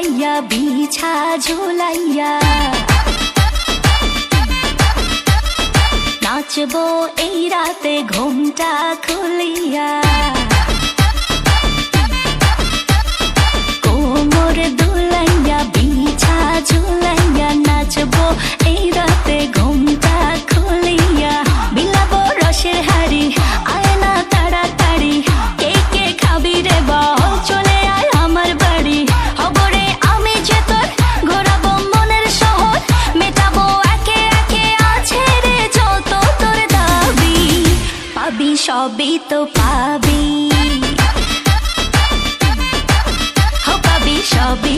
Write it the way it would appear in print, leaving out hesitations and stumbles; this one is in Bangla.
জড়াইয়া বিছা ঝুলাইয়া নাচবো এই রাতে ঘুমটা খুলিয়া কোমর দুলাইয়া বিছা ঝুলাইয়া নাচবো এই রাতে ঘুমটা খুলিয়া বিলাবো রসের হাড়ি আয় না তাড়াতাড়ি কে কে খাবি রে বল চলে আয় আমার বাড়ি হবরে আমি যে তোর ঘোরাবো মনের শহর মেটাবো একে একে আছে রে যত তোর দাবি পাবি সবই তো পাবি পাবি সবই